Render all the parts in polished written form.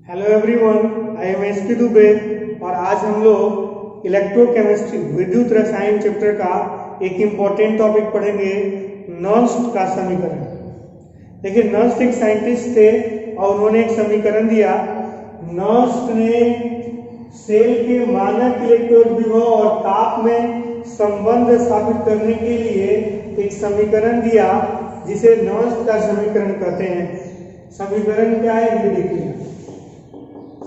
Hello everyone, I am S P Dubey और आज हम लोग इलेक्ट्रोकेमिस्ट्री विद्युत रसायन चैप्टर का एक इम्पॉर्टेंट टॉपिक पढ़ेंगे, नर्स्ट का समीकरण। देखिए, नर्स्ट एक साइंटिस्ट थे और उन्होंने एक समीकरण दिया। नर्स्ट ने सेल के मानक इलेक्ट्रोड विभव और ताप में संबंध स्थापित करने के लिए एक समीकरण दिया जिसे नर्स्ट का समीकरण कहते हैं। समीकरण क्या है ये देखिए।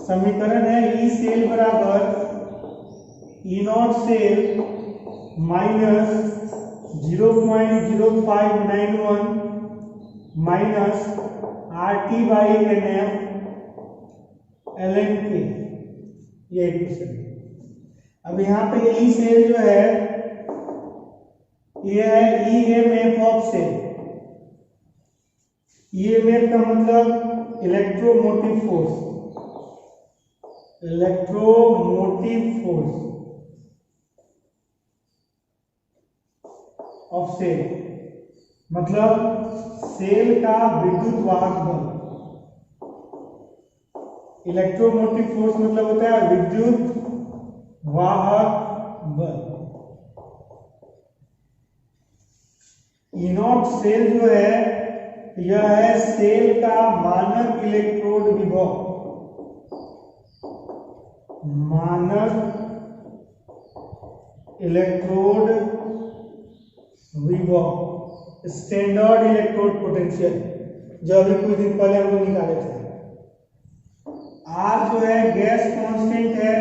समीकरण है ई सेल बराबर E not cell minus 0.0591 minus RT by NF ln K, ये इक्वेशन। अब यहाँ पे ई सेल जो है ये है EMF ऑफ सेल। EMF का मतलब electromotive force, electromotive force of cell मतलब सेल का विद्युत वाहक बल। इलेक्ट्रोमोटिव फोर्स मतलब होता है विद्युत वाहक बल। इनॉट सेल जो है यह है सेल का मानक इलेक्ट्रोड विभव, मानक इलेक्ट्रोड विभव, स्टैंडर्ड इलेक्ट्रोड पोटेंशियल, जो अभी कुछ दिन पहले हम लोग निकाले थे। आर जो है गैस कांस्टेंट है,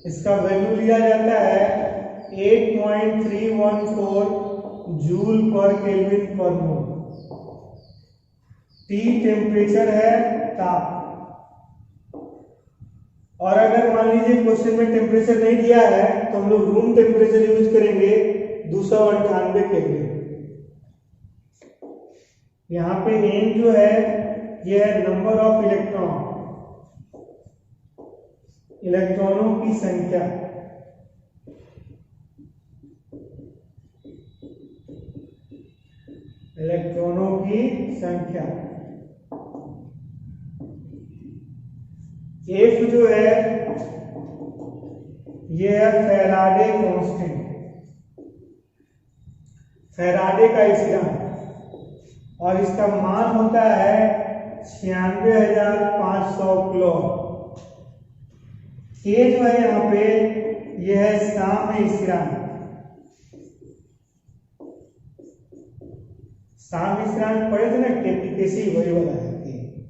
इसका वैल्यू लिया जाता है 8.314 जूल पर केल्विन पर मोल। टी टेम्परेचर है, ताप। और अगर मान लीजिए क्वेश्चन में टेम्परेचर नहीं दिया है तो हम लोग रूम टेम्परेचर यूज करेंगे 298 केल्विन। यहाँ पे n जो है ये है नंबर ऑफ इलेक्ट्रॉन, इलेक्ट्रॉनों की संख्या। इलेक्ट्रॉनों की संख्या। F जो है ये है फैराडे कांस्टेंट, फैराडे का स्थिरांक, और इसका मान होता है 96,500 किलो। K जो है यहाँ पे ये है साम्य स्थिरांक। साम्य स्थिरांक पढ़े थे ना, कैसी वही वाला है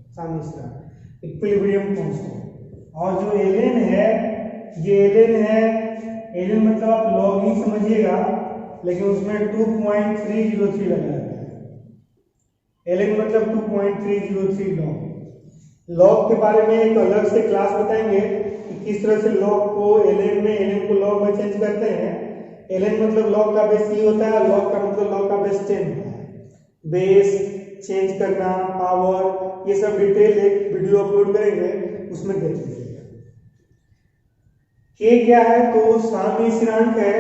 साम्य स्थिरांक, इक्विलिब्रियम कांस्टेंट। और जो एलेन है ये एलेन है, एलेन मतलब आप लॉग ही समझिएगा, लेकिन उसमें 2.303 लगा है। एलेन मतलब 2.303 लॉग। लॉग के बारे में एक अलग से क्लास बताएंगे कि किस तरह से लॉग को एलेन को लॉग में चेंज करते हैं। एलेन मतलब लॉग का बेस ई होता है, लॉग का मतलब लॉग का बेस 10 होता है। बेस चेंज करना, पावर, ये सब डिटेल एक वीडियो अपलोड करेंगे, उसमें देख लीजिएगा। के क्या है तो साम्य स्थिरांक है।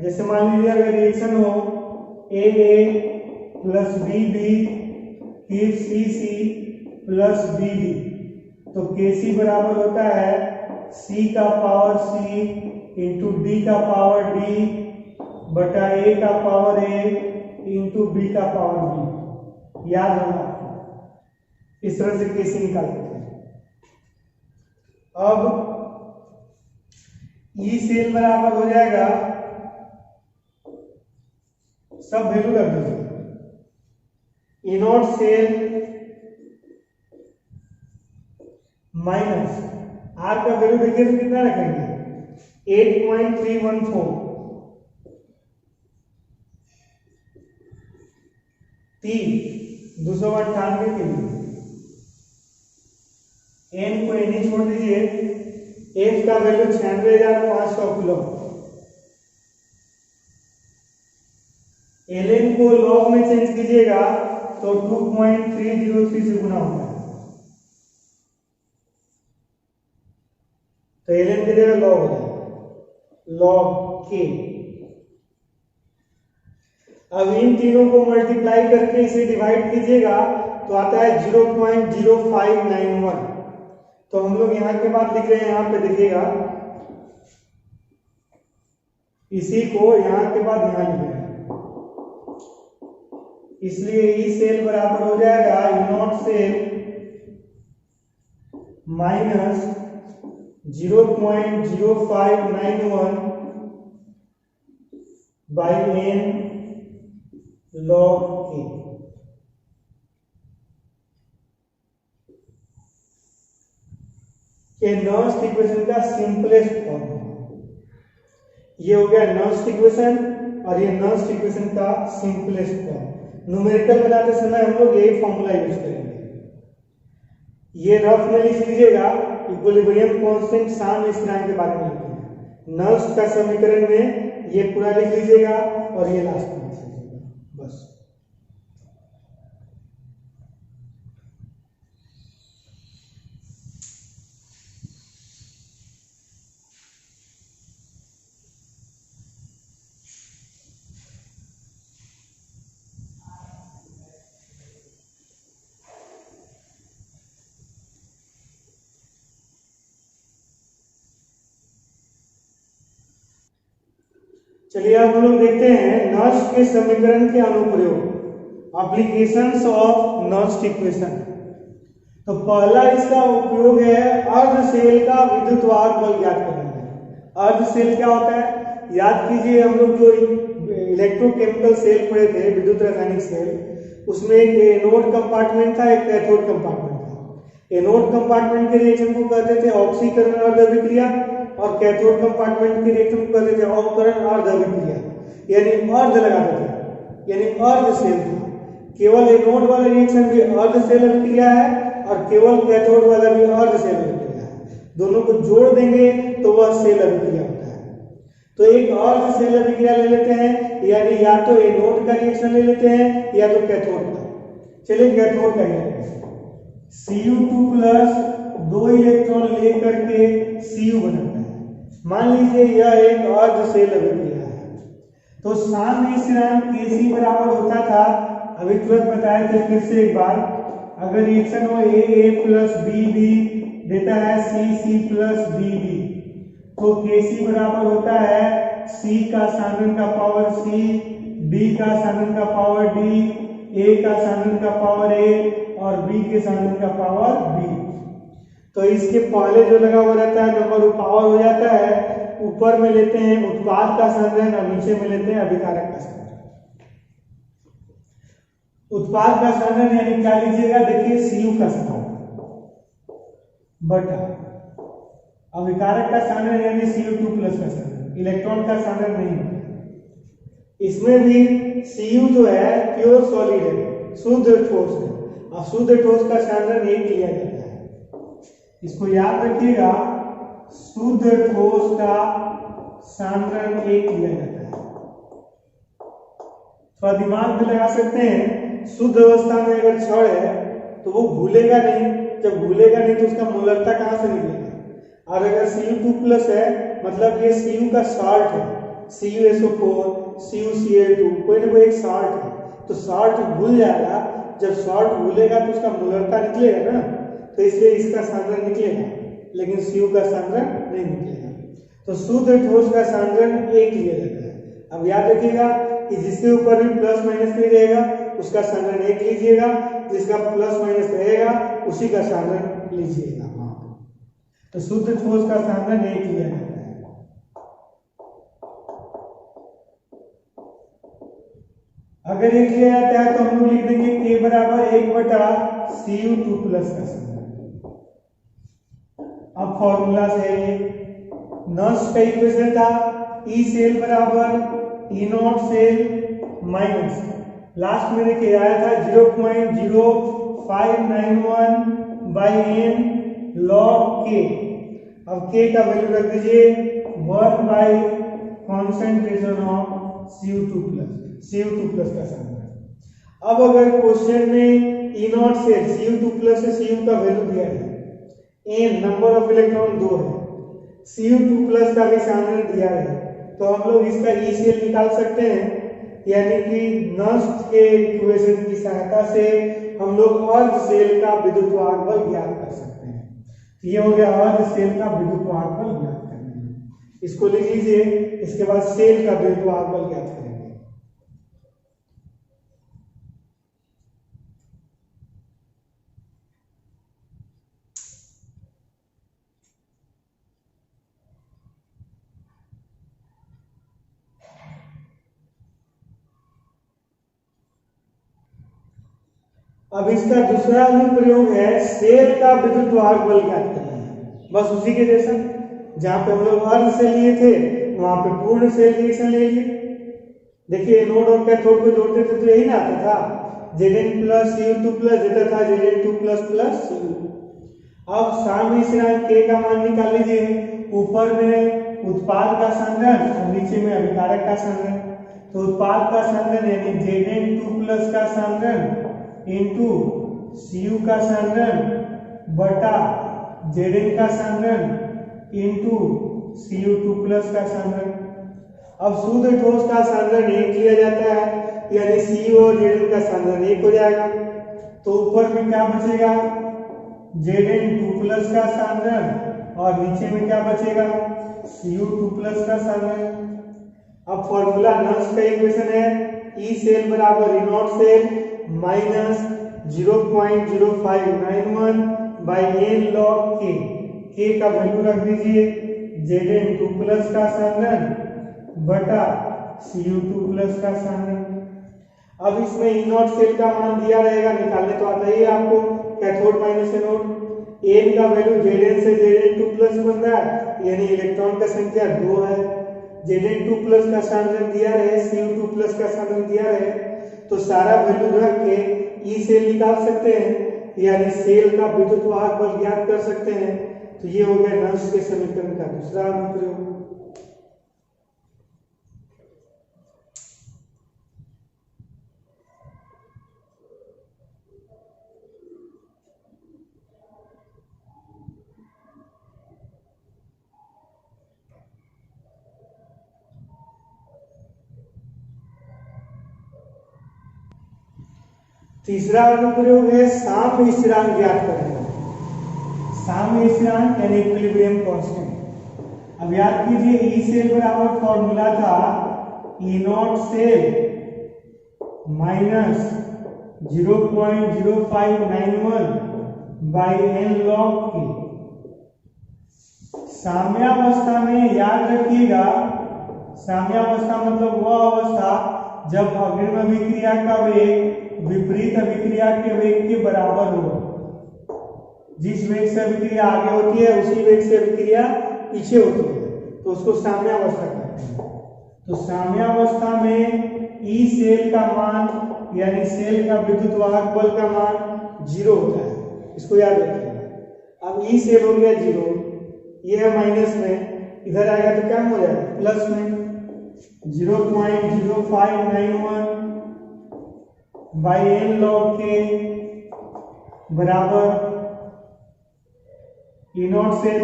जैसे मान लीजिए अगर रिएक्शन हो AA प्लस BB फिर CC प्लस BD तो KC बराबर होता है C का पावर C इंटू D का पावर D बटा A का पावर A इंटू B का पावर B। याद होगा, इस तरह से KC निकाल सकते हैं। अब ई सेल बराबर हो जाएगा, सब वैल्यू रख दीजिए। ई नॉट सेल माइनस आर का वैल्यू देखिए तो कितना रखेंगे 8.314 298 के लिए एन को एन ही छोड़ दीजिए। एफ का वैल्यू 96,500 किलो। एलएन को लॉग में चेंज कीजिएगा तो 2.303 से गुना होता है, तो एलएन की जगह लॉग हो जाएगा, लॉग के। अब इन तीनों को मल्टीप्लाई करके इसे डिवाइड कीजिएगा तो आता है 0.0591। तो हम लोग यहाँ के बाद लिख रहे हैं, यहाँ पे देखिएगा, इसी को यहाँ के बाद यहाँ लिख रहे हैं, इसलिए ई सेल बराबर हो जाएगा E not cell minus 0.0591 by N log K. ये नर्स्ट इक्वेशन का सिंपलेस्ट फॉर्म है। ये हो गया नर्स्ट इक्वेशन और ये नर्स्ट इक्वेशन का सिंपलेस्ट फॉर्म। न्यूमेरिकल बनाते समय हम लोग यही फॉर्मूला यूज करेंगे। ये रफ में लिख लीजिएगा, इक्विलिब्रियम कांस्टेंट साम स्थिरांक के बारे में लिखिए। नर्स्ट का समीकरण में ये पूरा लिख लीजिएगा और ये लास्ट में लिख लीजिएगा, बस। चलिए अब हम लोग देखते हैं नर्स्ट के समीकरण के अनुप्रयोग, एप्लीकेशंस ऑफ नर्स्ट इक्वेशन। तो पहला इसका उपयोग है अर्ध सेल का विद्युत वाहक बल ज्ञात करने में। अर्ध सेल क्या होता है, याद कीजिए, हम लोग जो इलेक्ट्रोकेमिकल सेल पढ़े थे, विद्युत रासायनिक सेल, उसमें एक एनोड कंपार्टमेंट था, एक कैथोड कंपार्टमेंट था। एनोड कंपार्टमेंट के रिएक्शन को कहते थे ऑक्सीकरण अर्ध अभिक्रिया और कैथोड कंपार्टमेंट की रिएक्शन को कहते थे अवकरण अर्ध अभिक्रिया, यानी अर्ध लगाते थे, यानी अर्ध सेल था। केवल एनोड वाला रिएक्शन भी अर्ध सेल अभिक्रिया है और केवल कैथोड वाला भी अर्ध सेल अभिक्रिया है। दोनों को जोड़ देंगे तो वह सेल अभिक्रिया होता है। तो एक अर्ध सेल अभिक्रिया ले लेते हैं, यानी या तो एनोड का रिएक्शन ले लेते हैं या तो कैथोड का। चलिए कैथोड का लेते हैं। Cu2 प्लस 2 इलेक्ट्रॉन लेकर के Cu बनाता है। मान लीजिए यह एक अर्ध सेल अभिक्रिया है। तो साम्य स्थिरांक Kc बराबर होता था, अभी तुरंत बताए थे, फिर से एक बार, अगर रिएक्शन हो A प्लस B देता है C प्लस B, तो Kc बराबर होता है C का साधन का पावर C, B का साधन का पावर D, A का साधन का पावर A और B के साधन का पावर B। तो इसके पहले जो लगा हुआ रहता है नंबर वो पावर हो जाता है, ऊपर में लेते हैं उत्पाद का साधन और नीचे में लेते हैं अभिकारक का साधन। उत्पाद का साधन यानी क्या लीजिएगा, देखिए Cu का साधन बटा अभिकारक का साधन यानी Cu2 प्लस का साधन, इलेक्ट्रॉन का साधन नहीं होता। इसमें भी Cu जो है प्योर सॉलिड है, शुद्ध ठोस है, और शुद्ध ठोस का साधन एक लिया जाता है। इसको याद रखिएगा, शुद्ध ठोस का सांद्रण एक लिया जाता है। थोड़ा दिमाग में लगा सकते हैं, शुद्ध अवस्था में अगर छड़ है तो वो घुलेगा नहीं, जब घुलेगा नहीं तो उसका मोलरता कहां से निकलेगा। और अगर Cu2 प्लस है मतलब ये Cu का सॉल्ट है, CuSO4 CuCl2, कोई ना कोई एक सॉल्ट है, तो सॉल्ट घुल जाएगा। जब सॉल्ट घुलेगा तो उसका मोलरता निकलेगा ना, तो इसलिए इसका सांद्रण निकलेगा, लेकिन Cu का सांद्रण नहीं निकलेगा। तो शुद्ध ठोस का सांद्रण एक लिया जाता है। अब याद रखिएगा कि जिसके ऊपर भी प्लस माइनस नहीं रहेगा उसका सांद्रण एक लीजिएगा, जिसका प्लस माइनस रहेगा उसी का सांद्रण लीजिएगा। तो शुद्ध ठोस का सांद्रण एक लिया जाता है। अगर एक लिया जाता है तो हम लोग लिख देंगे K बराबर 1/Cu2 प्लस का सांद्रण। अब फॉर्मूला से नर्स्ट का इक्वेशन था E सेल बराबर E not cell minus, last में देखिए आया था 0.0591 बाई n log K। अब K का वैल्यू रख दीजिए 1 by concentration of Cu2 plus का सांद्रण। अब अगर क्वेश्चन में E not cell Cu2 plus से Cu का वैल्यू दिया है, n नंबर ऑफ इलेक्ट्रॉन 2 है, Cu2 प्लस का भी सांद्रण दिया है, तो हम लोग इसका E सेल निकाल सकते हैं, यानी कि नर्स्ट के इक्वेशन की सहायता से हम लोग अर्ध सेल का विद्युत वाहक बल ज्ञात कर सकते हैं। ये हो गया अर्ध सेल का विद्युत वाहक बल ज्ञात करना। इसको लिख लीजिए। इसके बाद सेल का विद्युत वाहक बल ज्ञात करेंगे। अब इसका दूसरा अनुप्रयोग है सेल का विद्युत वाहक बल ज्ञात करना है। बस उसी के जैसा, जहां पे हम लोग अर्ध सेल लिए थे वहां पे पूर्ण सेल रिएक्शन ले लिए। देखिए एनोड और कैथोड को जोड़ते थे तो यही ना आता था, Zn प्लस Cu2 प्लस देता था Zn2 प्लस प्लस Cu। अब साम्य स्थिरांक K का मान निकाल लीजिए। ऊपर में उत्पाद का संघनन और नीचे में अभिकारक का संघनन। तो उत्पाद का संघनन यानी Zn2 प्लस का संघनन इंटू Cu का संघनन बटा Zn का संघनन इंटू Cu2 प्लस का संघनन। अब शुद्ध ठोस का संघनन 1 लिया जाता है, यानी Cu और Zn का संघनन 1 हो जाएगा। तो ऊपर में क्या बचेगा, Zn2 प्लस का संघनन और नीचे में क्या बचेगा, Cu2 प्लस का संघनन। अब फॉर्मूला नॉन्स का इक्वेशन है E सेल बराबर E not cell minus 0.0591 by n log k। k का वैल्यू रख दीजिए Zn2 प्लस का संघनन बटा Cu2 प्लस का संघनन। अब इसमें E नॉट सेल का मान दिया रहेगा, निकालने तो आता ही है आपको, कैथोड माइनस एनोड। n का वैल्यू Zn से Zn2 प्लस बन रहा है, यानी इलेक्ट्रॉन का संख्या 2 है। Zn2 प्लस का संघनन दिया रहे, Cu2 प्लस का संघनन दिया रहे, तो सारा वैल्यू रख के ई सेल निकाल सकते हैं, यानी सेल का विद्युत वाहक बल ज्ञात कर सकते हैं। तो ये हो गया नॉन्स के समीकरण का दूसरा अनुप्रयोग। तीसरा अनुप्रयोग है साम्य स्थिरांक ज्ञात करना। साम्य स्थिरांक यानी इक्विलिब्रियम कांस्टेंट। अब याद कीजिए ई सेल बराबर फॉर्मूला था E not cell minus 0.0591 by n log k। साम्यावस्था में याद रखिएगा, साम्यावस्था मतलब वह अवस्था जब अग्रिम अभिक्रिया का वेग विपरीत अभिक्रिया के वेग के बराबर हो। जिस वेग से अभिक्रिया आगे होती है उसी वेग से अभिक्रिया पीछे होती है, तो उसको साम्यावस्था कहते हैं। तो साम्यावस्था में ई सेल का मान यानी सेल का विद्युत वाहक बल का मान 0 होता है, इसको याद रखिएगा। अब ई सेल हो गया 0, ये है माइनस में, इधर आएगा तो क्या हो जाएगा प्लस में 0.0591 बाई n log k बराबर E नॉट सेल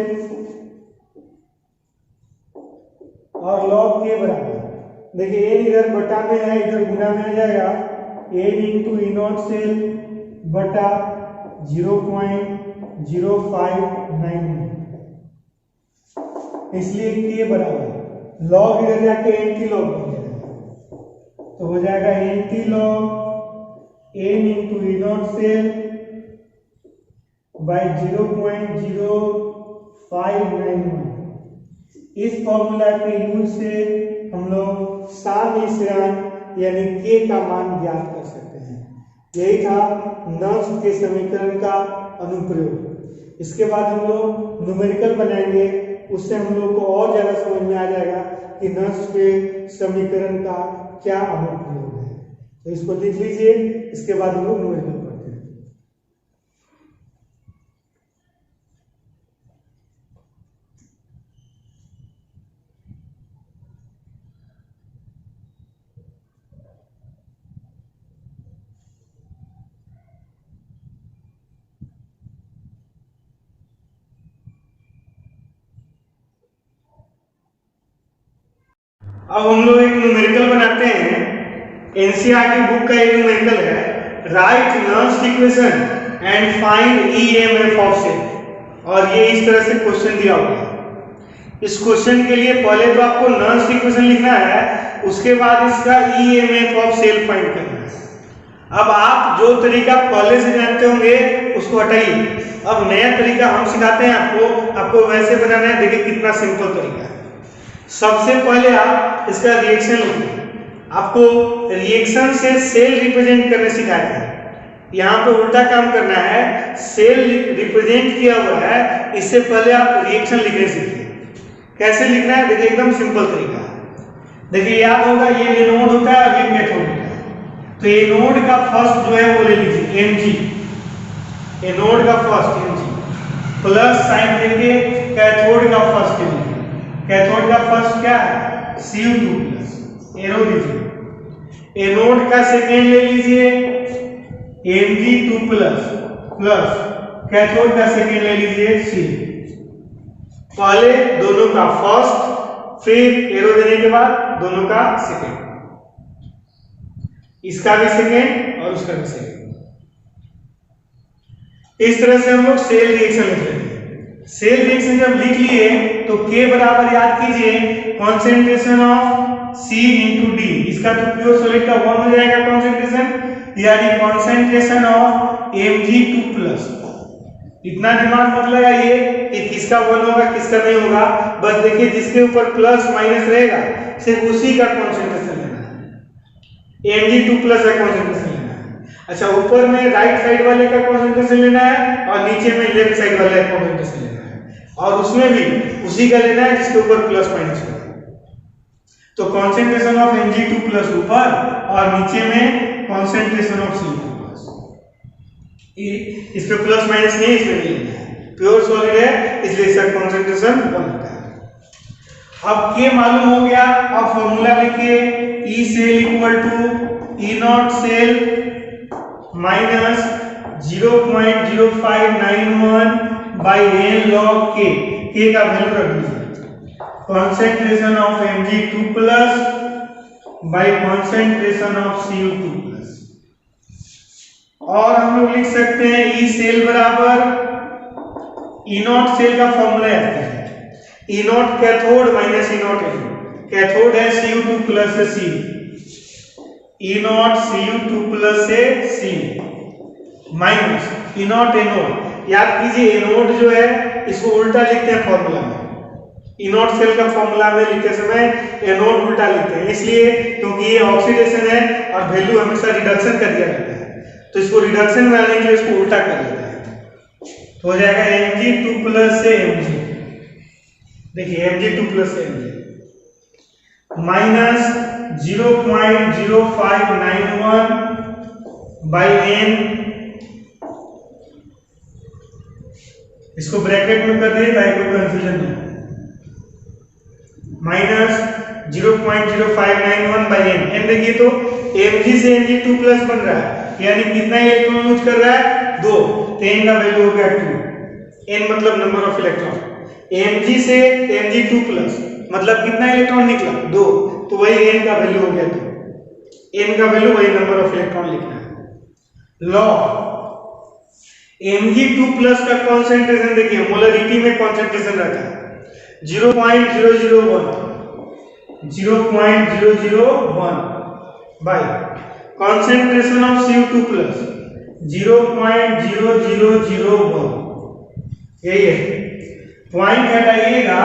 और log k बराबर, देखिए n इधर बटा में है, इधर गुना में आ जाएगा n into E not cell बटा 0.0591, इसलिए k बराबर log इधर जाके एंटी लॉग बन जाएगा, तो हो जाएगा anti log n into E not cell by 0.0591। इस फॉर्मूला के यूज से हम लोग साम्य स्थिरांक यानी k का मान ज्ञात कर सकते हैं। यही था नॉन्स के समीकरण का अनुप्रयोग। इसके बाद हम लोग न्यूमेरिकल बनाएंगे, उससे हम लोग को और ज्यादा समझ में आ जाएगा कि नॉन्स के समीकरण का क्या अनुप्रयोग है। तो इसको लिख लीजिए, इसके बाद हम लोग न्यूमेरिकल पढ़ते हैं। अब हम लोग एक न्यूमेरिकल बनाते हैं। एनसीईआरटी बुक का एक न्यूमेरिकल है, राइट नॉन्स equation and find EMF of cell. और ये इस तरह से क्वेश्चन दिया हुआ है। इस क्वेश्चन के लिए पहले तो आपको नॉन्स इक्वेशन लिखना है, उसके बाद इसका ईएमएफ ऑफ सेल फाइंड करना है। अब आप जो तरीका पहले से जानते होंगे उसको हटाइए, अब नया तरीका हम सिखाते हैं आपको वैसे बनाना है। देखिए कितना सिंपल तरीका है। सबसे पहले आप इसका रिएक्शन लिखिए। आपको रिएक्शन से सेल रिप्रेजेंट करने सिखाया है, यहाँ पे उल्टा काम करना है। सेल रिप्रेजेंट किया हुआ है, इससे पहले आप रिएक्शन लिखने सीखिए। कैसे लिखना है देखिए, एकदम सिंपल तरीका है। देखिए याद होगा ये एनोड होता है और ये कैथोड होता है। तो एनोड का फर्स्ट जो है वो ले लीजिए Mg, एनोड का फर्स्ट Mg प्लस साइन देके कैथोड का फर्स्ट लीजिए। कैथोड का फर्स्ट क्या है Cu2 प्लस, एरो दीजिए। एनोड का सेकेंड ले लीजिए Mg2 प्लस प्लस कैथोड का सेकेंड ले लीजिए C। पहले दोनों का फर्स्ट, फिर एरो देने के बाद दोनों का सेकेंड, इसका भी सेकेंड और उसका भी सेकेंड। इस तरह से हम लोग सेल रिएक्शन लिख लेते हैं। सेल रिएक्शन जब लिख लिए तो K बराबर याद कीजिए concentration of C into D. इसका तो प्योर सॉलिड का 1 हो जाएगा कॉन्सेंट्रेशन, यानी कॉन्सेंट्रेशन ऑफ Mg2 प्लस। इतना दिमाग मत लगाइए कि किसका 1 होगा किसका नहीं होगा, बस देखिए जिसके ऊपर प्लस माइनस रहेगा सिर्फ उसी का कॉन्सेंट्रेशन लेना है। Mg2 प्लस का कॉन्सेंट्रेशन लेना है। अच्छा, ऊपर में राइट साइड वाले का कॉन्सेंट्रेशन लेना है और नीचे में लेफ्ट साइड वाले का कॉन्सेंट्रेशन लेना है, और उसमें भी उसी का लेना है जिसके ऊपर प्लस माइनस होगा। तो कॉन्सेंट्रेशन ऑफ Mg2 प्लस ऊपर और नीचे में कॉन्सेंट्रेशन ऑफ C2 प्लस। इस पे प्लस माइनस नहीं, इसमें नहीं लेना है, प्योर सॉलिड है इसलिए इसका कॉन्सेंट्रेशन 1 होता है। अब K मालूम हो गया, अब फॉर्मूला लिखिए E cell equal to E not cell minus 0.0591 by n log K। K का वैल्यू रख दीजिए, concentration of Mg2 plus by concentration of Cu2 plus. और हम लोग लिख सकते हैं E सेल बराबर E नॉट सेल का फॉर्मूला याद करें, E not cathode minus E not anode. Cathode है Cu2 प्लस से C, E not Cu2 plus से C minus E not anode. याद कीजिए एनोड जो है इसको उल्टा लिखते हैं फॉर्मूला में। E नॉट सेल का फॉर्मूला में लिखते समय एनोड उल्टा लिखते हैं, इसलिए क्योंकि ये ऑक्सीडेशन है और वैल्यू हमेशा रिडक्शन कर दिया जाता है, तो इसको रिडक्शन में लाने के लिए इसको उल्टा कर लेते हैं। तो हो जाएगा Mg2 प्लस से Mg, देखिए Mg2 प्लस से Mg माइनस 0.0591 बाई n, इसको ब्रैकेट में कर दिए ताकि कोई कंफ्यूजन नहीं हो, माइनस 0.0591 बाई n। n देखिए तो Mg से Mg2 प्लस बन रहा है, यानी कितना इलेक्ट्रॉन यूज कर रहा है 2, तो n का वैल्यू हो गया 2। n मतलब नंबर ऑफ इलेक्ट्रॉन। Mg से Mg2 प्लस मतलब कितना इलेक्ट्रॉन निकला 2, तो वही n का वैल्यू हो गया 2। n का वैल्यू वही नंबर ऑफ इलेक्ट्रॉन लिखना है। लॉग Mg2 प्लस का कॉन्सेंट्रेशन देखिए, मोलरिटी में कॉन्सेंट्रेशन रहता है 0.001 by concentration of Cu2 plus 0.0001। यही है, पॉइंट हटाइएगा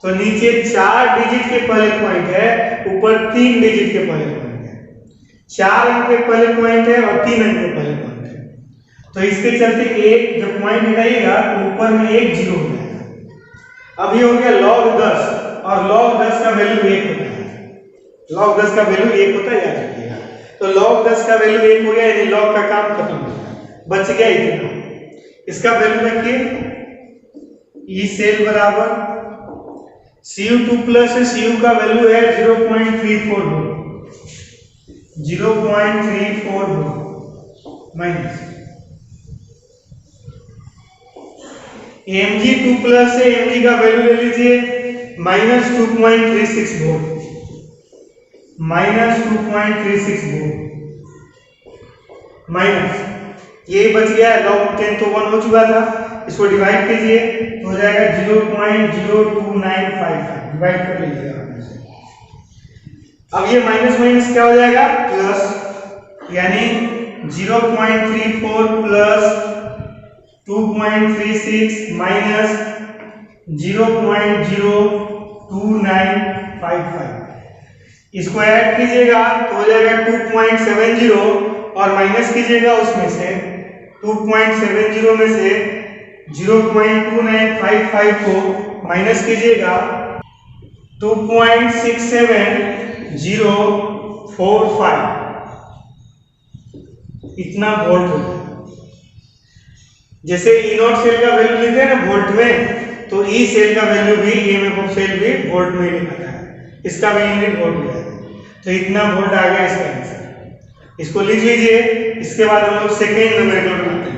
तो नीचे 4 डिजिट के पहले पॉइंट है, ऊपर 3 डिजिट के पहले पॉइंट है। 4 अंक के पहले पॉइंट है और 3 अंक के पहले पॉइंट है, तो इसके चलते एक जब पॉइंट हटाइएगा तो ऊपर में एक जीरो हो जाएगा। अब ये हो गया log 10, और log 10 का वैल्यू 1 होता है। log 10 का वैल्यू 1 होता है, याद रखिएगा। तो log 10 का वैल्यू 1 हो गया, यानी log का काम खत्म हो गया, बच गया इतना। इसका वैल्यू रखिए E सेल बराबर Cu2 प्लस है, Cu का वैल्यू है 0.34 माइनस Mg2 प्लस से Mg का वैल्यू ले लीजिए minus 2.36 volt, minus 2.36 volt minus ये बच गया। log 10 तो 1 हो चुका था, इसको डिवाइड कीजिए तो हो जाएगा 0.02955, डिवाइड कर लीजिएगा आप इसे। अब ये माइनस माइनस क्या हो जाएगा, प्लस, यानी 0.34 प्लस 2.36 माइनस 0.02955, इसको ऐड कीजिएगा तो हो जाएगा 2.70 और माइनस कीजिएगा उसमें से 2.70 में से 0.2955 को माइनस कीजिएगा 2.67045, इतना वोल्ट होगा। जैसे ई नॉट सेल का वैल्यू लिखते हैं ना वोल्ट में, तो ई सेल का वैल्यू भी ईएमएफ ऑफ सेल भी वोल्ट में लिखा है, इसका भी यूनिट वोल्ट में है। तो इतना वोल्ट आ गया इसका आंसर, इसको लिख लीजिए। इसके बाद हम लोग सेकेंड न्यूमेरिकल बनाते हैं।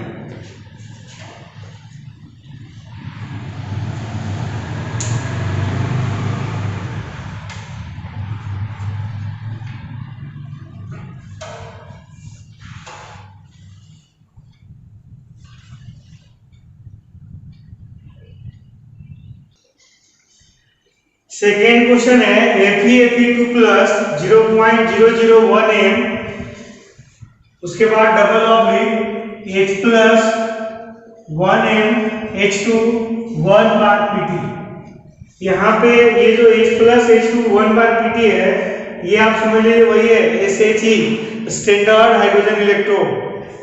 सेकेंड क्वेश्चन है Fe2 प्लस 0.001 m, उसके बाद double oblique H plus 1 m H2 1 बार PT। यहाँ पे ये जो H प्लस H2 1 बार PT है, ये आप समझ लीजिए वही है SHE, स्टैंडर्ड हाइड्रोजन इलेक्ट्रोड।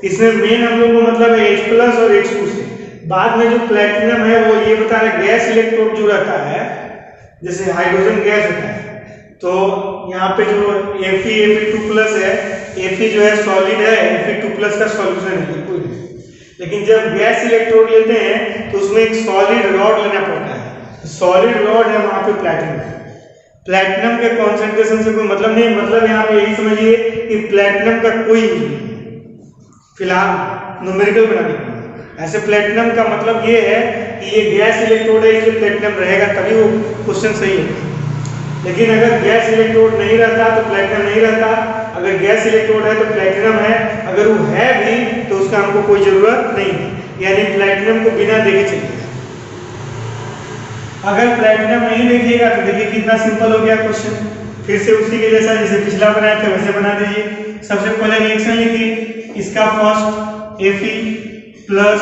इसमें मेन हम लोग को मतलब है H प्लस और H2 से। बाद में जो प्लेटिनम है वो ये बता रहे गैस इलेक्ट्रोड जो रहता है, जैसे हाइड्रोजन गैस होता है, तो यहाँ पे जो Fe2 प्लस है, Fe जो है सॉलिड है, Fe2 प्लस का सॉल्यूशन है बिल्कुल। लेकिन जब गैस इलेक्ट्रोड लेते हैं तो उसमें एक सॉलिड रॉड लेना पड़ता है, सॉलिड रॉड है वहां पे प्लैटिनम। प्लैटिनम के कॉन्सेंट्रेशन से कोई मतलब नहीं, मतलब यहाँ पे यही समझिए कि प्लैटिनम का कोई यूज नहीं फिलहाल न्यूमेरिकल बनाने के लिए। ऐसे प्लैटिनम का मतलब ये है कि ये गैस इलेक्ट्रोड है, इसलिए प्लैटिनम रहेगा, तभी वो क्वेश्चन सही है। लेकिन अगर गैस इलेक्ट्रोड नहीं रहता तो प्लैटिनम नहीं रहता, अगर गैस इलेक्ट्रोड है तो प्लैटिनम है, अगर वो है भी तो उसका हमको कोई जरूरत नहीं है, यानी प्लैटिनम को बिना देखे चलिए। अगर प्लैटिनम नहीं देखिएगा तो देखिए कितना सिंपल हो गया क्वेश्चन। फिर से उसी के जैसा जैसे पिछला बनाए थे वैसे बना दीजिए। सबसे पहले रिएक्शन लिखिए, इसका फर्स्ट Fe प्लस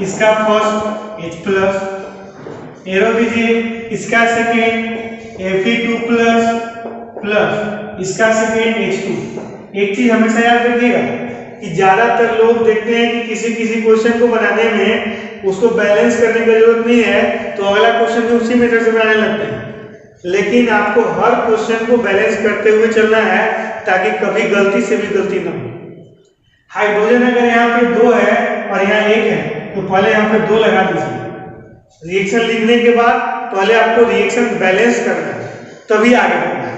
इसका फर्स्ट H प्लस, एरो दीजिए, इसका सेकेंड Fe2 प्लस प्लस इसका सेकेंड H2। एक चीज हमेशा याद रखिएगा कि ज्यादातर लोग देखते हैं कि किसी क्वेश्चन को बनाने में उसको बैलेंस करने की जरूरत नहीं है, तो अगला क्वेश्चन भी उसी मेथड से बनाने लगते हैं। लेकिन आपको हर क्वेश्चन को बैलेंस करते हुए चलना है ताकि कभी गलती से भी गलती ना हो। हाइड्रोजन अगर यहाँ पे 2 है और यहाँ 1 है तो पहले यहाँ पे 2 लगा दीजिए। रिएक्शन लिखने के बाद पहले आपको रिएक्शन बैलेंस करना है, तभी आगे बढ़ना है।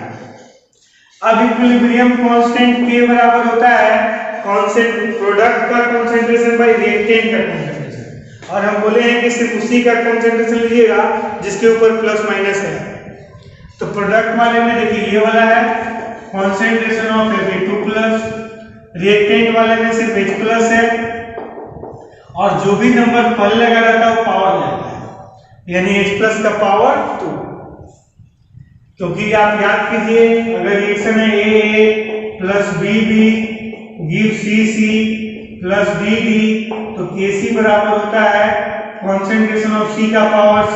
अब इक्विलिब्रियम कांस्टेंट K बराबर होता है प्रोडक्ट का कंसंट्रेशन बाय रिएक्टेंट का कंसंट्रेशन, और हम बोले हैं कि सिर्फ उसी का कंसंट्रेशन लीजिएगा जिसके ऊपर प्लस माइनस है। तो प्रोडक्ट वाले में देखिए ये वाला है concentration of Fe2 plus, reactant वाले में सिर्फ H प्लस है, और जो भी नंबर पहले लगा रहता है वो पावर लगता है, यानी H प्लस का पावर 2। क्योंकि आप याद कीजिए अगर रिएक्शन है AA plus BB give CC plus DD, तो KC बराबर होता है कंसंट्रेशन ऑफ C का power C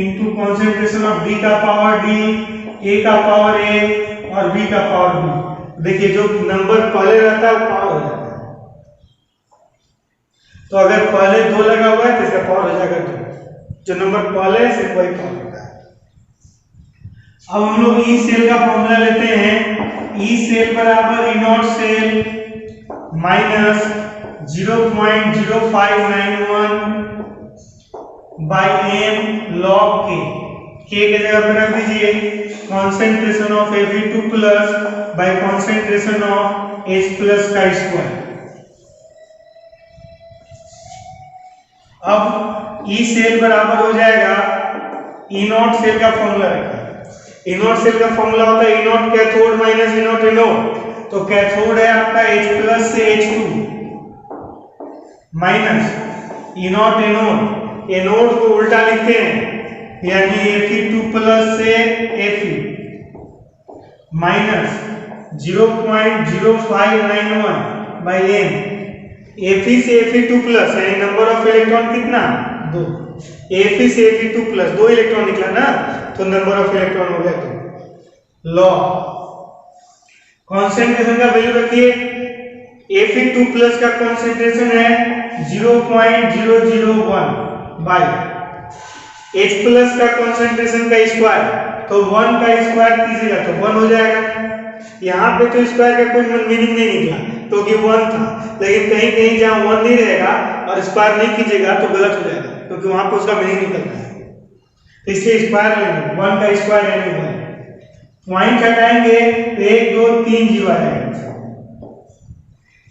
into concentration of D का पावर D, A का पावर A और B का पावर B। देखिए जो नंबर पहले रहता है वो पावर हो जाता है, तो अगर पहले 2 लगा हुआ है तो इसका पावर हो जाएगा 2, जो नंबर पहले है सिर्फ वही पावर होता है। अब हम लोग ई सेल का फॉर्मूला लेते हैं, ई सेल बराबर E not cell minus 0.0591 by m log K। K के जगह पर रख दीजिए concentration of Fe2 plus by concentration of H plus का स्क्वायर। अब ई सेल बराबर हो जाएगा ई नॉट सेल का फॉर्मूला रखा, ई नॉट सेल का फॉर्मूला होता है E naught cathode minus E naught anode. तो कैथोड है आपका H प्लस से H2 minus E naught anode को उल्टा लिखते हैं, यानी Fe2 प्लस से Fe minus 0.0591 by n। Fe से Fe2 प्लस यानी नंबर ऑफ इलेक्ट्रॉन कितना 2, Fe से Fe2 प्लस 2 इलेक्ट्रॉन निकला ना, तो नंबर ऑफ इलेक्ट्रॉन हो गया 2। लॉ कॉन्सेंट्रेशन का वैल्यू रखिए, Fe2 प्लस का कॉन्सेंट्रेशन है 0.001 बाई H प्लस का कॉन्सेंट्रेशन का स्क्वायर, तो 1 का स्क्वायर कीजिएगा तो 1 हो जाएगा। यहाँ पे तो स्क्वायर का कोई मीनिंग नहीं निकला क्योंकि 1 था, लेकिन कहीं कहीं जहाँ 1 नहीं रहेगा और स्क्वायर नहीं कीजिएगा तो गलत हो जाएगा, क्योंकि वहां पे उसका मीनिंग निकलता है। तो इसलिए स्क्वायर लेंगे, 1 का स्क्वायर यानी 1। पॉइंट हटाएंगे तो 1 2 3 जीरो आएगा।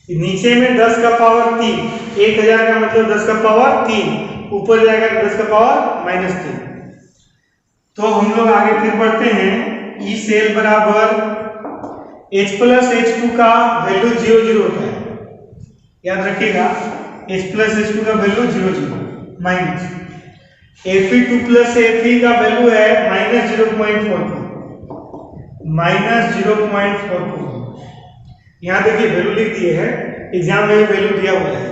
नीचे में 10 का पावर 3, 1000 का मतलब 10 का पावर 3, ऊपर जाएगा 10 का पावर -3। तो हम लोग आगे फिर बढ़ते हैं। ई सेल बराबर H प्लस H2 का वैल्यू 0 0 होता है, याद रखिएगा। H प्लस H2 का value 0 0 minus Fe2 plus Fe का वैल्यू है -0.44। यहाँ देखिए वैल्यू लिख दिए है, एग्जाम में वैल्यू दिया हुआ है,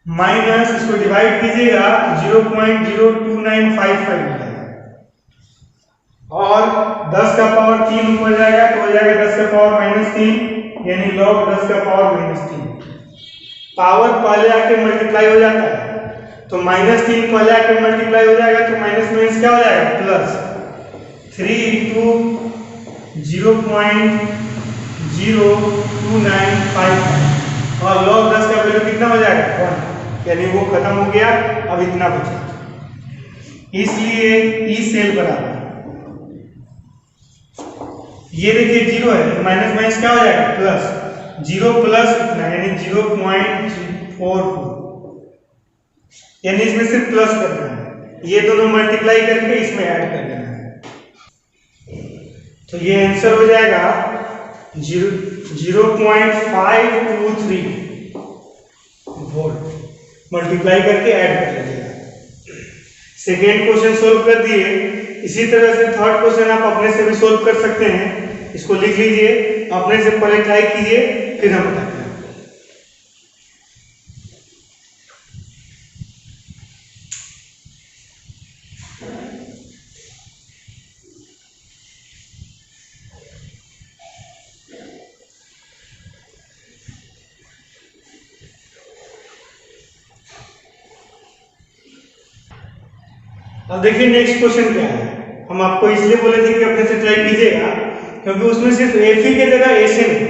माइनस इसको डिवाइड कीजिएगा 0.02955 हो जाएगा, और 10 का पावर 3 ऊपर जाएगा तो हो जाएगा 10 का पावर -3, यानी log 10 का पावर -3। पावर पहले आके मल्टीप्लाई हो जाता है, तो -3 पहले आके मल्टीप्लाई हो जाएगा तो माइनस माइनस क्या हो जाएगा प्लस 3 into 0.02955, और log 10 का वैल्यू कितना हो जाएगा 1, यानी वो खत्म हो गया, अब इतना बचा। इसलिए ई सेल बराबर, ये देखिए 0 है तो माइनस माइनस क्या हो जाएगा प्लस 0 प्लस इतना, यानी 0.44, यानी इसमें सिर्फ प्लस करना है, ये दोनों मल्टीप्लाई करके इसमें ऐड कर देना है। तो ये आंसर हो जाएगा 0.523 वोल्ट, मल्टीप्लाई करके ऐड कर लीजिएगा। सेकेंड क्वेश्चन सोल्व कर दिए। इसी तरह से थर्ड क्वेश्चन आप अपने से भी सोल्व कर सकते हैं, इसको लिख लीजिए, अपने से पहले ट्राई कीजिए फिर हम बताते हैं। अब देखिए नेक्स्ट क्वेश्चन क्या है। हम आपको इसलिए बोले थे कि अपने से ट्राई कीजिएगा क्योंकि उसमें सिर्फ Fe की जगह Sn है,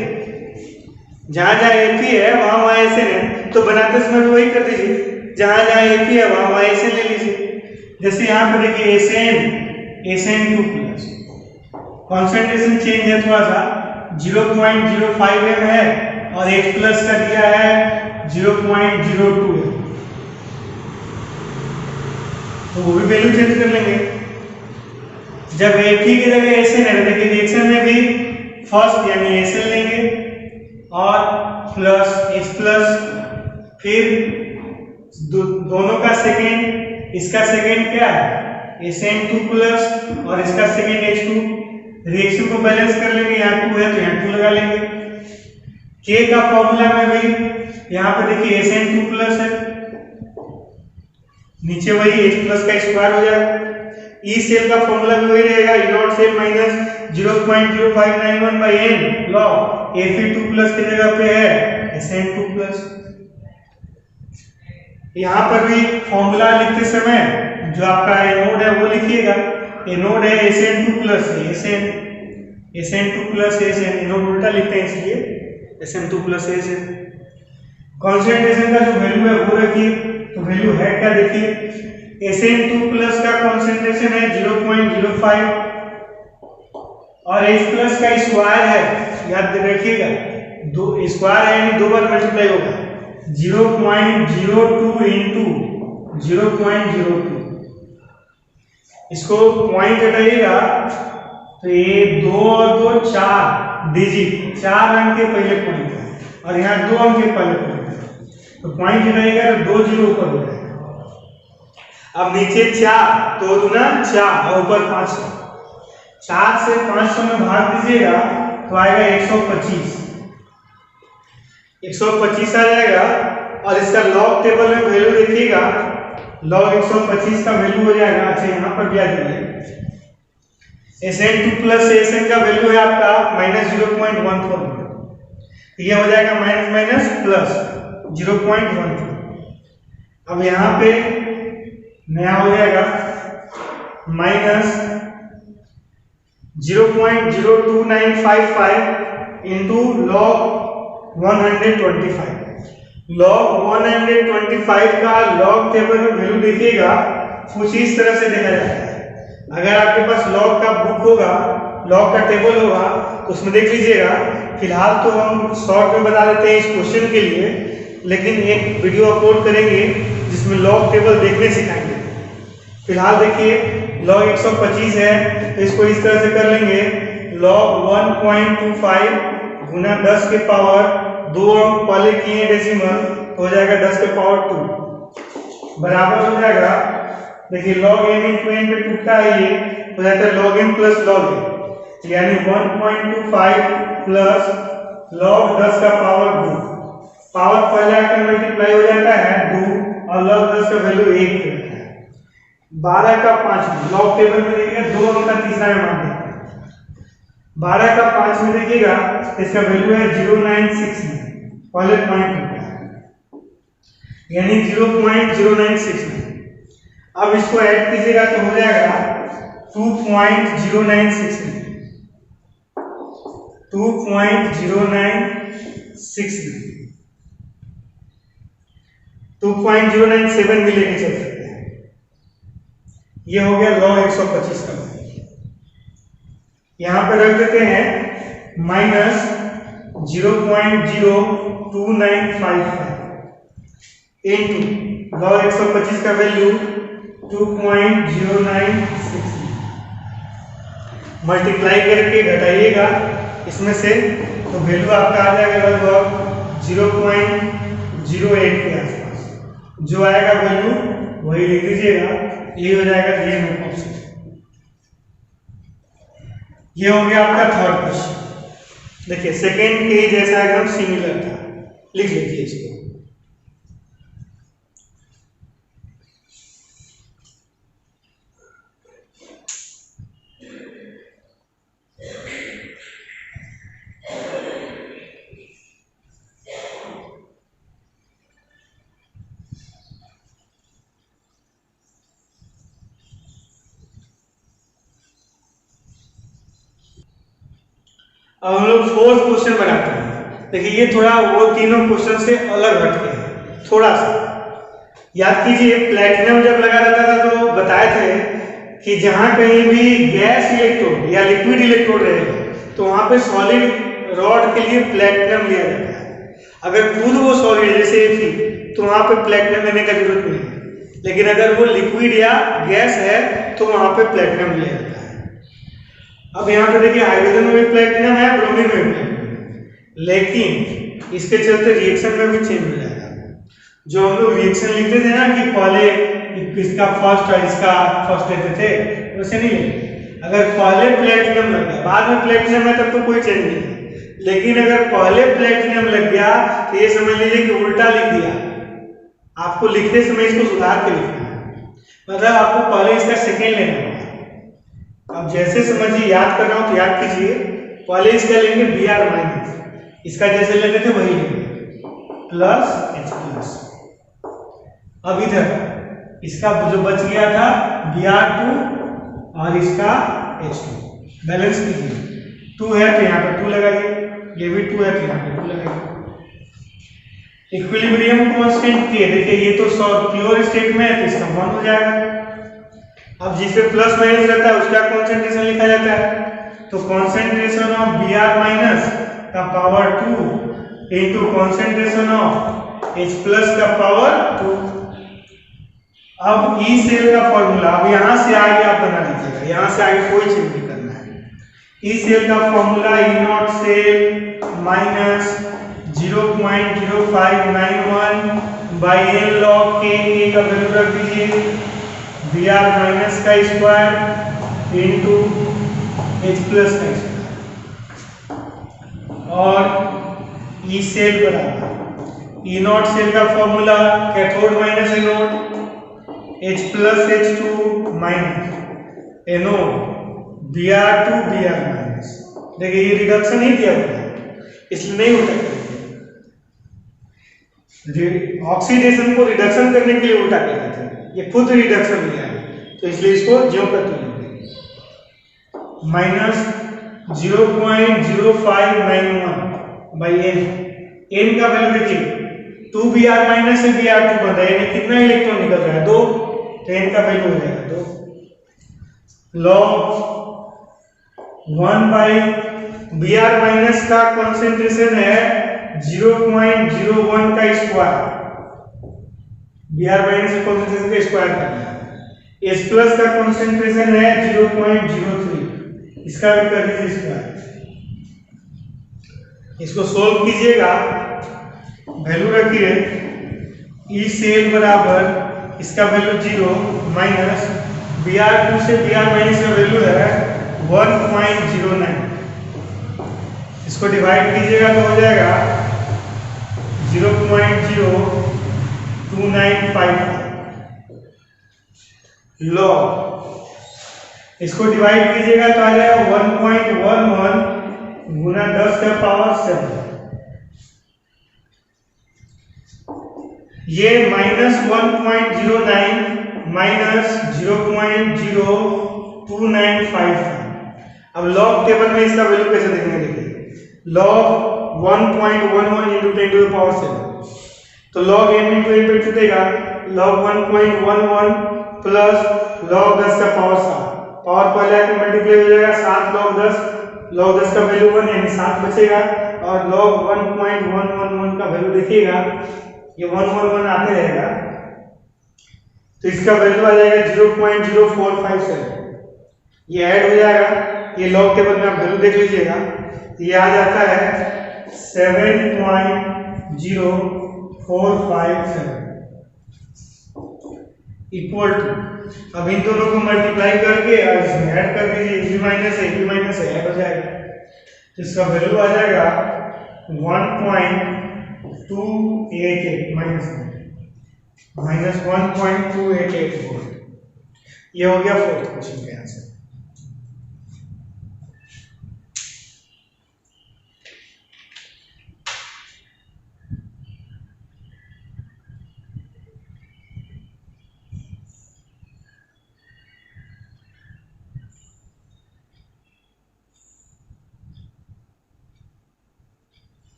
जहां जहां Fe है वहां Sn है, तो बनाते समय भी वही कर दीजिए, जहां जहां Fe है वहां Sn ले लीजिए। जैसे यहाँ पे देखिए Sn2 प्लस कॉन्सेंट्रेशन चेंज है थोड़ा सा, 0.05 m है और H प्लस का दिया है 0.02 है, तो वो भी वैल्यू चेंज कर लेंगे। जब Fe की जगह Sn है, देखिए रिएक्शन में भी फर्स्ट यानी Sn लेंगे और प्लस H प्लस, फिर दोनों का सेकेंड, इसका सेकेंड क्या है Sn2 प्लस और इसका सेकेंड H2, रिएक्शन को बैलेंस कर लेंगे, यहाँ 2 है तो यहाँ 2 लगा लेंगे। K का फॉर्मूला में वही, यहाँ पे देखिए Sn2 प्लस है, नीचे वही H प्लस का स्क्वायर हो जाएगा। ई सेल का फॉर्मूला भी वही रहेगा, E not cell minus 0.0591 by n log Fe2 plus की जगह पे है Sn2 प्लस। यहाँ पर भी फॉर्मूला लिखते समय जो आपका एनोड है वो लिखिएगा, एनोड है Sn2 plus Sn2 plus Sn, anode उल्टा लिखते हैं इसलिए Sn2 प्लस Sn। कॉन्सेंट्रेशन का जो वैल्यू है वो रखिए, तो वैल्यू है क्या देखिए, Sn2 प्लस का कॉन्सेंट्रेशन है 0.05 और H प्लस का स्क्वायर है, याद रखिएगा, दो स्क्वायर है यानी 2 बार मल्टीप्लाई होगा, 0.02 इंटू 0.02, इसको पॉइंट हटाइएगा तो ये 2 और 2 4 डिजिट, 4 अंक के पहले पॉइंट है और यहाँ 2 अंक के पहले पॉइंट है, तो पॉइंट लगाएगा तो 2 जीरो ऊपर हो जाएगा। अब नीचे 4, 2 दूना 4 और ऊपर 500, 4 से 500 में भाग दीजिएगा तो आएगा 125, 125 आ जाएगा। और इसका लॉग टेबल में वैल्यू देखिएगा, लॉग 125 का वैल्यू हो जाएगा। अच्छा यहाँ पर भी आ जाइए, SN2 प्लस SN का वैल्यू है आपका -0.14, ये हो जाएगा माइनस माइनस प्लस 0.14। अब यहाँ पे नया हो जाएगा माइनस 0.02955 इंटू लॉग 125। लॉग 125 का लॉग टेबल में वैल्यू देखिएगा कुछ इस तरह से देखा जाता है। अगर आपके पास लॉग का बुक होगा, लॉग का टेबल होगा तो उसमें देख लीजिएगा। फिलहाल तो हम शॉर्ट में बता देते हैं इस क्वेश्चन के लिए, लेकिन एक वीडियो अपलोड करेंगे जिसमें लॉग टेबल देखने सिखाएंगे। फिलहाल देखिए लॉग 125 है तो इसको इस तरह से कर लेंगे, लॉग 1.25 गुना 10 के पावर 2 अंक पहले किए डेसिमल तो हो जाएगा 10 के पावर 2 बराबर हो जाएगा। देखिए log n इंटू n पे टूटता है, ये हो जाता है log n plus log n, यानी 1.25 प्लस log 10 का पावर 2। पावर पहले आकर मल्टीप्लाई हो जाता है 2 और log 10 का वैल्यू 1 रहता है। 12 का 5 लॉग टेबल में देखिएगा 2 अंक का तीसरा में मान देते हैं। 12 का 5 में देखिएगा इसका वैल्यू है 096 में, पहले पॉइंट होता है यानी 0.096 में। अब इसको ऐड कीजिएगा तो हो जाएगा 2.096 में, 2.096 में, 2.097 भी लेके चल सकते हैं। ये हो गया log 125 का। यहां पर रख देते हैं माइनस 0.02955 इंटू log 125 का वैल्यू 2.096 मल्टीप्लाई करके घटाइएगा इसमें से तो वैल्यू आपका आ जाएगा लगभग 0.08 के आसपास। जो आएगा वैल्यू वही लिख दीजिएगा, ये हो जाएगा रियल ऑप्शन। ये हो गया आपका थर्ड क्वेश्चन। देखिए सेकेंड के जैसा एकदम सिमिलर था, लिख लीजिए इसको। अब हम लोग फोर्थ क्वेश्चन बनाते हैं। देखिए ये थोड़ा वो तीनों क्वेश्चन से अलग हटके है थोड़ा सा। याद कीजिए प्लेटिनम जब लगा रहता था तो बताए थे कि जहां कहीं भी गैस इलेक्ट्रोड या लिक्विड इलेक्ट्रोड रहेगा तो वहां पे सॉलिड रॉड के लिए प्लेटिनम लिया जाता है। अगर खुद वो सॉलिड जैसे थी तो वहां पे प्लेटिनम लेने का जरूरत नहीं है, लेकिन अगर वो लिक्विड या गैस है तो वहां पे प्लेटिनम लिया जाता है। अब यहाँ पे देखिए हाइड्रोजन में भी प्लेटिनम है, ब्रोमीन में भी प्लेटिनम है, लेकिन इसके चलते रिएक्शन में भी चेंज हो जाएगा। जो हम लोग रिएक्शन लिखते थे ना कि पहले इसका फर्स्ट और इसका फर्स्ट लेते थे, वैसे नहीं लेते। अगर पहले प्लेटिनम लग गया बाद में प्लेटिनम है तब तो कोई चेंज नहीं है, लेकिन अगर पहले प्लेटिनम लग गया तो ये समझ लीजिए कि उल्टा लिख दिया। आपको लिखते समय इसको सुधार के लिखना है, मतलब आपको पहले इसका सेकेंड लेना है। अब जैसे समझिए याद कर रहा हूं तो याद कीजिए, पहले इसका लेंगे Br माइनस, इसका जैसे लेते थे वही लेंगे प्लस H प्लस। अब इधर इसका जो बच गया था Br2 और इसका H2 बैलेंस कीजिए। 2 है तो यहाँ पर 2 लगाइए, ये भी 2 है तो यहाँ पर 2 लगाइए। इक्विलिब्रियम कांस्टेंट के देखिए ये तो प्योर स्टेट में है तो इसका 1 हो जाएगा। अब जिसपे प्लस माइनस रहता है उसका कॉन्सेंट्रेशन लिखा जाता है, तो कॉन्सेंट्रेशन ऑफ Br माइनस का power 2 into concentration of H plus का पावर 2। अब ई सेल का फॉर्मूला अब यहां से आगे आप बना लीजिएगा, यहां से आगे कोई चेंज नहीं करना है। ई सेल का formula E not cell minus 0.02955 0.0591 by N log K ए का वैल्यू रख दीजिए बी आर माइनस का स्क्वायर इंटू एच प्लस का स्क्वायर और ई सेल बराबर ई नॉट सेल का formula cathode minus anode H plus H2 minus anode Br2 Br minus. देखिए ये रिडक्शन ही दिया हुआ है इसलिए नहीं उल्टा करेंगे। ऑक्सीडेशन को रिडक्शन करने के लिए उल्टा कर देते हैं, ये खुद रिडक्शन लिया है तो इसलिए इसको ज्यों का त्यों लिखेंगे। माइनस 0.0591 बाई एन, एन का वैल्यू देखिए 2Br माइनस से Br2 बन रहा है यानी कितना इलेक्ट्रॉन निकल रहा है 2, तो एन का वैल्यू हो जाएगा 2 लॉग 1 बाई Br माइनस का कंसेंट्रेशन है 0.01 का स्क्वायर, Br माइनस का कंसेंट्रेशन का स्क्वायर करना है। H प्लस का कंसेंट्रेशन है 0.03, इसका भी कर दीजिए स्क्वायर। इसको सोल्व कीजिएगा, वैल्यू रखिए ई सेल बराबर इसका वैल्यू 0 माइनस Br2 से Br माइनस का वैल्यू है 1.09, इसको डिवाइड कीजिएगा तो हो जाएगा 0.0295 लॉग, इसको डिवाइड कीजिएगा तो आ जाएगा 1.11 गुना 10 का पावर 7, ये -1.09 माइनस 0.0295 था। अब लॉग टेबल में इसका वैल्यू कैसे देखेंगे, देखिए log 1.11 into 10 to the power 7, तो लॉग n इंटू n पे छूटेगा, लॉग 1.11 प्लस लॉग 10 का पावर 7, पावर पहले आके मल्टीप्लाई हो जाएगा 7 लॉग 10 का वैल्यू 1 यानी 7 बचेगा और लॉग 1.111 का वैल्यू देखिएगा ये 111 आते रहेगा तो इसका वैल्यू आ जाएगा 0.0457, ये ऐड हो जाएगा, ये लॉग टेबल में आप वैल्यू देख लीजिएगा, ये आ जाता है 7.0457 इक्वल टू, अब इन दोनों को मल्टीप्लाई करके और इसमें ऐड कर दीजिए, e माइनस है ऐड हो जाएगा तो इसका वैल्यू आ जाएगा 1.288 माइनस 1.288 वोल्ट। ये हो गया फोर्थ क्वेश्चन का आंसर।